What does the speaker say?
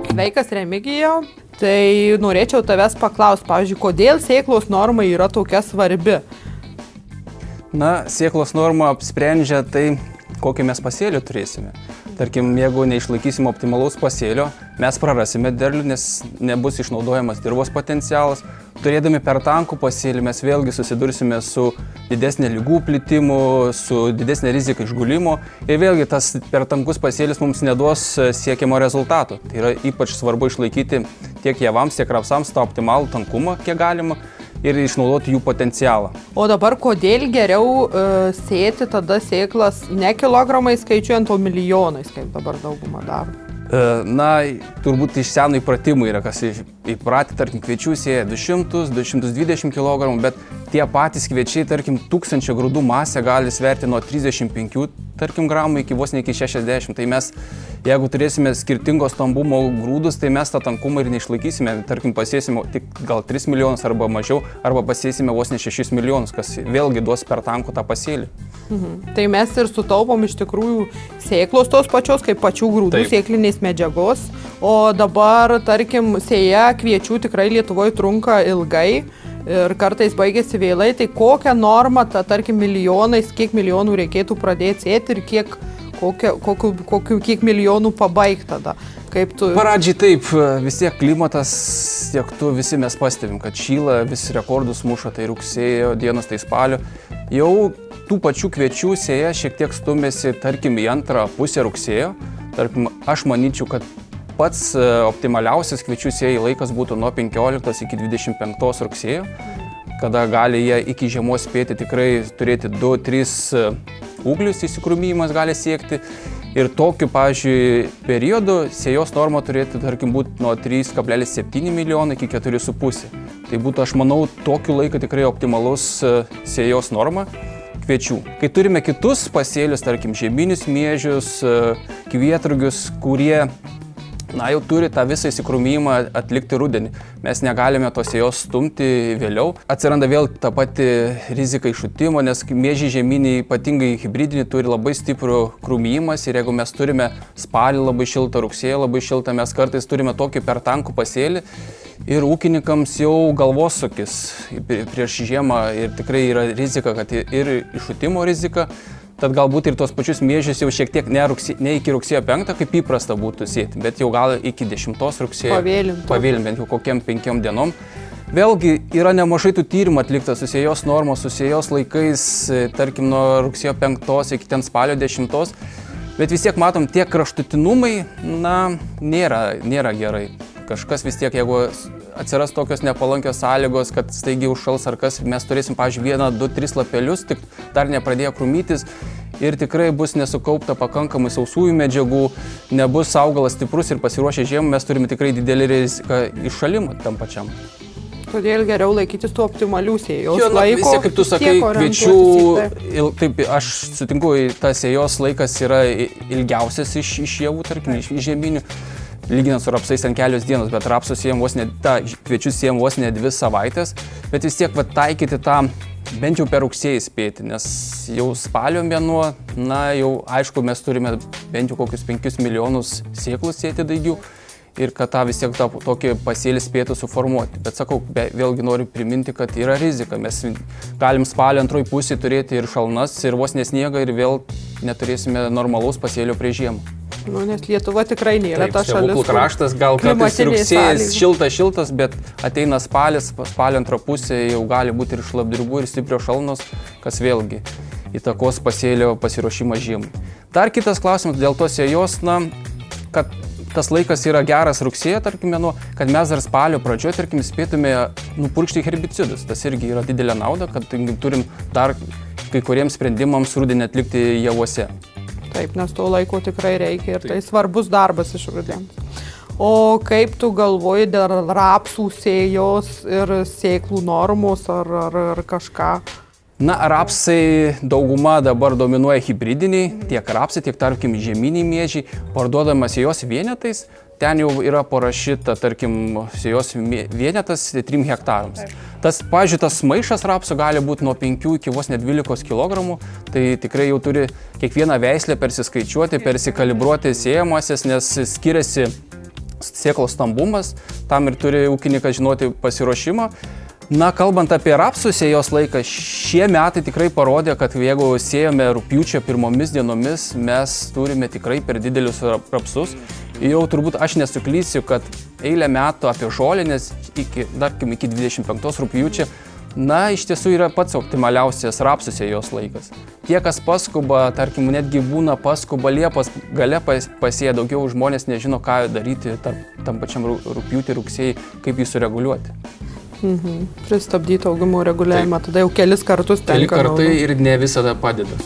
Sveikas, Remigijau. Tai norėčiau tavęs paklausti, pavyzdžiui, kodėl sėklos norma yra tokia svarbi? Na, sėklos norma apsprendžia tai, kokį mes pasėlį turėsime. Tarkim, jeigu neišlaikysim optimalaus pasėlio, mes prarasime derlių, nes nebus išnaudojamas dirvos potencialas. Turėdami per tankų pasėlį mes vėlgi susidursime su didesnė lygų plitimu, su didesnė rizika išgulimo ir vėlgi tas per tankus pasėlis mums neduos siekiamo rezultato. Tai yra ypač svarbu išlaikyti tiek javams, tiek rapsams tą optimalų tankumą, kiek galima, ir išnaudoti jų potencialą. O dabar kodėl geriau sėti tada sėklas ne kilogramais skaičiuojant, o milijonais, kaip dabar dauguma daro? Na, turbūt iš senų įpratimų yra, kas įpratę, tarkim, kviečių sėja 200-220 kg, bet tie patys kviečiai, tarkim, 1000 grūdų masę gali sverti nuo 35 gramų iki vos ne iki 60. Tai mes, jeigu turėsime skirtingos stambumo grūdus, tai mes tą tankumą ir neišlaikysime. Tarkim, pasėsime tik gal 3 milijonus arba mažiau, arba pasėsime vos ne 6 milijonus, kas vėlgi duos per tankų tą pasėlį. Tai mes ir sutaupom iš tikrųjų sėklos tos pačios, kaip pačių grūdų sėklinės medžiagos. O dabar, tarkim, sėja kviečių tikrai Lietuvoje trunka ilgai ir kartais baigėsi vėlai. Tai kokią normą, tarkim, milijonais, kiek milijonų reikėtų pradėti sėti ir kiek milijonų pabaigti tada? Pradžiai taip, vis tiek klimatas, tiek tu visi mes pastebim, kad šyla, vis rekordus muša, tai rugsėjo dienos, tai spalio. Jau tų pačių kviečių sėja šiek tiek stumėsi, tarkim, į antrą pusę rugsėjo. Tarkim, aš manyčiau, kad pats optimaliausias kviečių sėjai laikas būtų nuo 15 iki 25 rugsėjo, kada gali jie iki žiemos spėti tikrai turėti 2-3 ūglius įsikrūmijimas gali siekti. Ir tokiu, pavyzdžiui, periodu sėjos norma turėtų, tarkim, būti nuo 3,7 milijonų iki 4,5. Tai būtų, aš manau, tokiu laiku tikrai optimalus sėjos norma kviečių. Kai turime kitus pasėlius, tarkim, žieminius miežius, kvietrugius, kurie jau turi tą visą įsikrūmijimą atlikti rudenį. Mes negalime tos sėjos stumti vėliau. Atsiranda vėl ta pati rizika iššutimo, nes miežiai žieminiai, ypatingai hibridiniai, turi labai stiprų krūmijimas ir jeigu mes turime spalį labai šiltą, rugsėją labai šiltą, mes kartais turime tokį per tankų pasėlį ir ūkininkams jau galvosūkis prieš žiemą ir tikrai yra rizika, kad ir iššutimo rizika. Tad galbūt ir tos pačius miežius jau šiek tiek ne iki rugsėjo 5, kaip įprasta būtų sėti, bet jau gal iki 10 rugsėjo. Pavėlim bent jau kokiam 5 dienom. Vėlgi yra nemažai tų tyrimų atlikta su sėjos normos, su sėjos laikais, tarkim, nuo rugsėjo 5 iki ten spalio 10. Bet vis tiek matom, tie kraštutinumai, nėra gerai. Kažkas vis tiek, jeigu atsiras tokios nepalankios sąlygos, kad staigiai užšals ar kas, mes turėsim, pavyzdžiui, 1, 2, 3 lapelius, tik dar nepradėjo krūmytis ir tikrai bus nesukaupta pakankamai sausųjų medžiagų, nebus augalas stiprus ir pasiruošę žiemą, mes turime tikrai didelį riziką iššalimą tam pačiam. Todėl geriau laikytis tų optimalių sėjos laiko. Vis tiek, kaip tu sakai, kviečių, taip, aš sutinku, tas sėjos laikas yra ilgiausias iš javų, tarkim, iš žieminių. Lyginant su rapsais ant kelios dienos, bet rapsus kviečius siejam vos ne 2 savaitės, bet vis tiek taikyti tą bent jau per rugsėjį spėti, nes jau spalio mėnuo, jau aišku, mes turime bent jau kokius 5 milijonus sėklų sėti daigių ir kad tą vis tiek tokį pasėlį spėtų suformuoti. Bet sakau, vėlgi noriu priminti, kad yra rizika, mes galim spalio antroj pusėje turėti ir šalnas, ir vos nesniegą, ir vėl neturėsime normalaus pasėlio prie žiemą. Nes Lietuva tikrai nėra ta šalis. Stebuklų kraštas, gal kartais rugsėjas šiltas, bet ateina spalis, spalio antrą pusę jau gali būti ir šlapdribų, ir stiprio šalnos, kas vėlgi įtakos pasėlio pasiruošimą žiemai. Dar kitas klausimas dėl tos sėjos, kad tas laikas yra geras rugsėjo, tarkim, mėnuo, kad mes dar spalio pradžioje, tarkim, spėtume nupurkšti herbicidus. Tas irgi yra didelė nauda, kad turim dar kai kuriems sprendimams rudenį atlikti javuose. Taip, nes to laiko tikrai reikia ir tai svarbus darbas iš rudens. O kaip tu galvoji dėl rapsų sėjos ir sėklų normos ar kažką? Rapsai dauguma dabar dominuoja hibridiniai, tiek rapsai, tiek, tarkim, žieminiai miežiai, parduodamas jos vienetais. ten jau yra parašyta, tarkim, sėjos vienetas 3 hektarams. Tas, pavyzdžiui, tas maišas rapsų gali būti nuo 5 iki vos ne 12 kg, tai tikrai jau turi kiekvieną veislę persiskaičiuoti, persikalibruoti sėjamasis, nes skiriasi sėklos stambumas, tam ir turi ūkininkas žinoti pasiruošimą. Na, kalbant apie rapsų sėjos laiką, šie metai tikrai parodė, kad jeigu sėjome rugpjūčio pirmomis dienomis, mes turime tikrai per didelius rapsus. Jau turbūt aš nesuklysiu, kad eilę metų apie žolinės iki 25 rugpjūčio, na, iš tiesų yra pats optimaliausias rapsų sėjos laikas. Tie, kas paskuba, tarkim, netgi būna paskuba Liepos gale pasėję, daugiau žmonės nežino, ką daryti tam pačiam rugpjūtį, rugsėjį, kaip jį sureguliuoti. Pristabdyti augimo reguliavimą, tada jau kelis kartus tenka. Keli kartai ir ne visada padeda.